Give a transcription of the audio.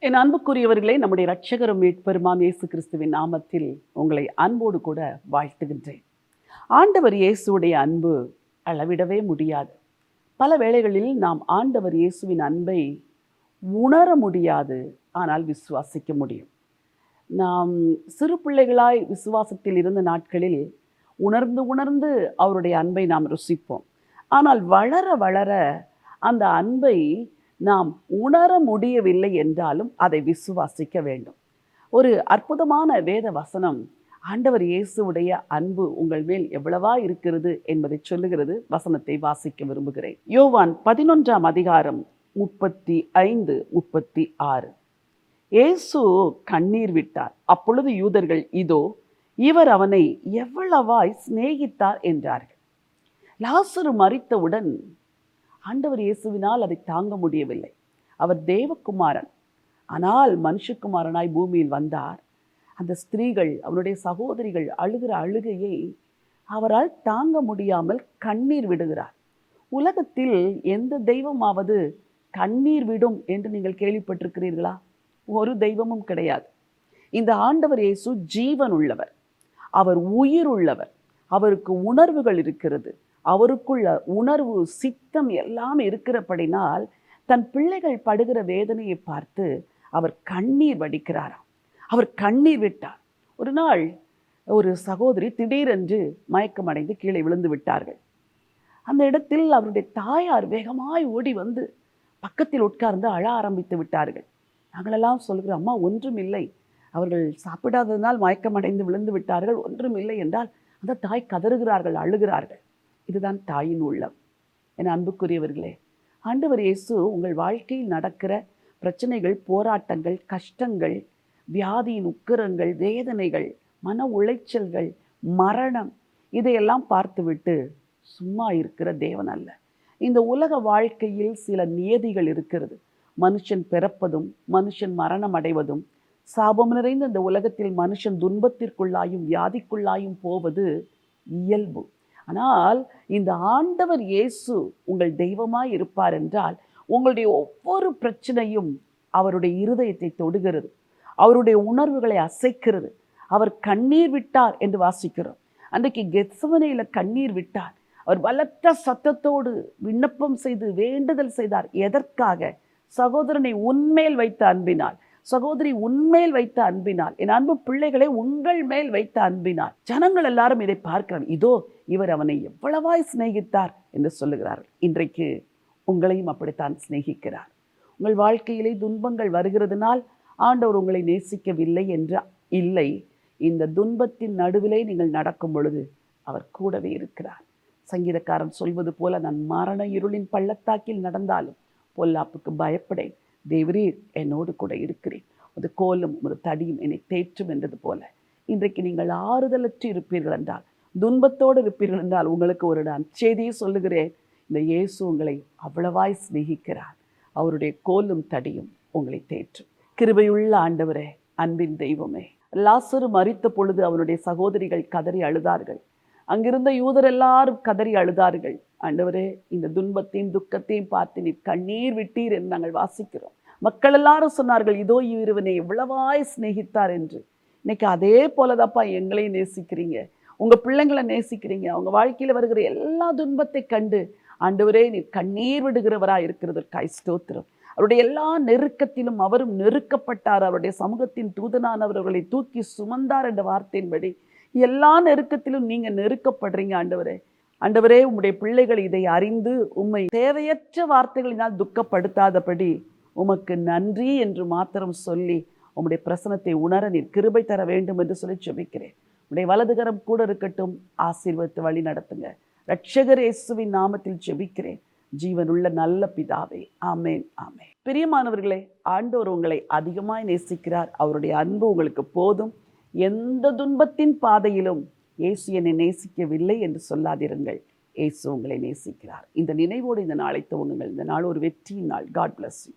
என் அன்புக்குரியவர்களே, நம்முடைய இரட்சகரும் மீட்பெருமாம் இயேசு கிறிஸ்துவின் நாமத்தில் உங்களை அன்போடு கூட வாழ்த்துகின்றேன். ஆண்டவர் இயேசுடைய அன்பு அளவிடவே முடியாது. பல வேளைகளில் நாம் ஆண்டவர் இயேசுவின் அன்பை உணர முடியாது, ஆனால் விசுவாசிக்க முடியும். நாம் சிறு பிள்ளைகளாய் விசுவாசத்தில் இருந்த நாட்களில் உணர்ந்து உணர்ந்து அவருடைய அன்பை நாம் ருசிப்போம். ஆனால் வளர வளர அந்த அன்பை நாம் உணர முடியவில்லை என்றாலும் அதை விசுவாசிக்க வேண்டும். ஒரு அற்புதமான வேத வசனம் ஆண்டவர் இயேசுவுடைய அன்பு உங்கள் மேல் எவ்வளவா இருக்கிறது என்பதை சொல்லுகிறது. வசனத்தை வாசிக்க விரும்புகிறேன். யோவான் 11ஆம் அதிகாரம் 35, 36. இயேசு கண்ணீர் விட்டார். அப்பொழுது யூதர்கள், இதோ இவர் அவனை எவ்வளவாய் சிநேகித்தார் என்றார்கள். லாசரு மரித்தவுடன் ஆண்டவர் இயேசுவினால் அதை தாங்க முடியவில்லை. அவர் தேவகுமாரன், ஆனால் மனுஷகுமாரனாய் பூமியில் வந்தார். அந்த ஸ்திரீகள், அவருடைய சகோதரிகள் அழுகிற அழுகையை அவரால் தாங்க முடியாமல் கண்ணீர் விடுகிறார். உலகத்தில் எந்த தெய்வமாவது கண்ணீர் விடும் என்று நீங்கள் கேள்விப்பட்டிருக்கிறீர்களா? ஒரு தெய்வமும் கிடையாது. இந்த ஆண்டவர் இயேசு ஜீவன் உள்ளவர், அவர் உயிர் உள்ளவர், அவருக்கு உணர்வுகள் இருக்கிறது. அவருக்குள்ள உணர்வு, சித்தம் எல்லாம் இருக்கிறபடினால் தன் பிள்ளைகள் படுகிற வேதனையை பார்த்து அவர் கண்ணீர் வடிக்கிறாராம். அவர் கண்ணீர் விட்டார். ஒரு நாள் ஒரு சகோதரி திடீரென்று மயக்கமடைந்து கீழே விழுந்து விட்டார்கள். அந்த இடத்தில் அவருடைய தாயார் வேகமாய் ஓடி வந்து பக்கத்தில் உட்கார்ந்து அழ ஆரம்பித்து விட்டார்கள். நாங்களெல்லாம் சொல்கிறோம், அம்மா ஒன்றும் இல்லை, அவர்கள் சாப்பிடாததனால் மயக்கமடைந்து விழுந்து விட்டார்கள், ஒன்றும் இல்லை என்றால் அந்த தாய் கதறுகிறார்கள், அழுகிறார்கள். இதுதான் தாயின் உள்ளம். என் அன்புக்குரியவர்களே, ஆண்டவர் இயேசு உங்கள் வாழ்க்கையில் நடக்கிற பிரச்சனைகள், போராட்டங்கள், கஷ்டங்கள், வியாதியின் உக்கிரங்கள், வேதனைகள், மன உளைச்சல்கள், மரணம், இதையெல்லாம் பார்த்துவிட்டு சும்மா இருக்கிற தேவன் அல்ல. இந்த உலக வாழ்க்கையில் சில நியதிகள் இருக்கிறது. மனுஷன் பிறப்பதும் மனுஷன் மரணம் அடைவதும், சாபம் நிறைந்த இந்த உலகத்தில் மனுஷன் துன்பத்திற்குள்ளாயும் வியாதிக்குள்ளாயும் போவது இயல்பு. ஆனால் இந்த ஆண்டவர் இயேசு உங்கள் தெய்வமாய் இருப்பார் என்றால் உங்களுடைய ஒவ்வொரு பிரச்சனையும் அவருடைய இருதயத்தை தொடுகிறது, அவருடைய உணர்வுகளை அசைக்கிறது. அவர் கண்ணீர் விட்டார் என்று வாசிக்கிறோம். அன்றைக்கு கெத்செமனேயில கண்ணீர் விட்டார். அவர் பலத்த சத்தத்தோடு விண்ணப்பம் செய்து வேண்டுதல் செய்தார். எதற்காக? சகோதரனை உன்மேல் வைத்த அன்பினால், சகோதரி உன்மேல் வைத்த அன்பினால், என் அன்பு பிள்ளைகளை உங்கள் மேல் வைத்த அன்பினால். ஜனங்கள் எல்லாரும் இதை பார்க்கிறார். இதோ இவர் அவனை எவ்வளவாய் சிநேகித்தார் என்று சொல்லுகிறார்கள். இன்றைக்கு உங்களையும் அப்படித்தான் சிநேகிக்கிறார். உங்கள் வாழ்க்கையிலே துன்பங்கள் வருகிறதுனால் ஆண்டவர் உங்களை நேசிக்கவில்லை என்று இல்லை. இந்த துன்பத்தின் நடுவிலே நீங்கள் நடக்கும் பொழுது அவர் கூடவே இருக்கிறார். சங்கீதக்காரன் சொல்வது போல, நான் மரண இருளின் பள்ளத்தாக்கில் நடந்தாலும் பொல்லாப்புக்கு பயப்படேன், தேவரீர் என்னோடு கூட இருக்கிறேன், ஒரு கோலும் ஒரு தடியும் என்னை தேற்றும் என்றது போல. இன்றைக்கு நீங்கள் ஆறுதலற்று இருப்பீர்கள் என்றால், துன்பத்தோடு இருப்பீர்கள் என்றால், உங்களுக்கு ஒரு செய்தியை சொல்லுகிறேன். இந்த இயேசு உங்களை அவ்வளவாய் சிநேகிக்கிறார். அவருடைய கோலும் தடியும் உங்களை தேற்றும். கிருபையுள்ள ஆண்டவரே, அன்பின் தெய்வமே, லாசரு மரித்த பொழுது அவனுடைய சகோதரிகள் கதறி அழுதார்கள். அங்கிருந்த யூதர் எல்லாரும் கதறி அழுதார்கள். ஆண்டவரே, இந்த துன்பத்தையும் துக்கத்தையும் பார்த்து நீர் கண்ணீர் விட்டீர் என்று நாங்கள் வாசிக்கிறோம். மக்கள் எல்லாரும் சொன்னார்கள், இதோ இவனை எவ்வளவாய் சிநேகித்தார் என்று. இன்னைக்கு அதே போலதாப்பா எங்களையும் நேசிக்கிறீங்க, உங்க பிள்ளைங்களை நேசிக்கிறீங்க. அவங்க வாழ்க்கையில வருகிற எல்லா துன்பத்தை கண்டு ஆண்டவரே நீர் கண்ணீர் விடுகிறவராய் இருக்கிறதற்காய் ஸ்தோத்திரம். அவருடைய எல்லா நெருக்கத்திலும் அவரும் நெருக்கப்பட்டார். அவருடைய சமூகத்தின் தூதனானவர்களை தூக்கி சுமந்தார் என்ற வார்த்தையின்படி எல்லா நெருக்கத்திலும் நீங்க நெருக்கப்படுறீங்க ஆண்டவரே. ஆண்டவரே, உம்முடைய பிள்ளைகள் இதை அறிந்து உம்மை தேவையற்ற வார்த்தைகளினால் துக்கப்படுத்தாதபடி உமக்கு நன்றி என்று மாத்திரம் சொல்லி உம்முடைய பிரசனத்தை உணர நீர் கிருபை தர வேண்டும் என்று சொல்லி ஜெபிக்கிறேன். உம்முடைய வலதுகரம் கூட இருக்கட்டும், ஆசீர்வதித்து வழி நடத்துங்க. இரட்சகர் இயேசுவின் நாமத்தில் ஜெபிக்கிறேன், ஜீவனுள்ள நல்ல பிதாவே, ஆமேன், ஆமேன். பிரியமானவர்களே, ஆண்டவர் உங்களை அதிகமாய் நேசிக்கிறார். அவருடைய அன்பு உங்களுக்கு போதும். எந்த துன்பத்தின் பாதையிலும் இயேசு என்னை நேசிக்கவில்லை என்று சொல்லாதிருங்கள். இயேசு உங்களை நேசிக்கிறார். இந்த நினைவோடு இந்த நாளை துவங்குங்கள். இந்த நாள் ஒரு வெற்றியின் நாள். God bless you.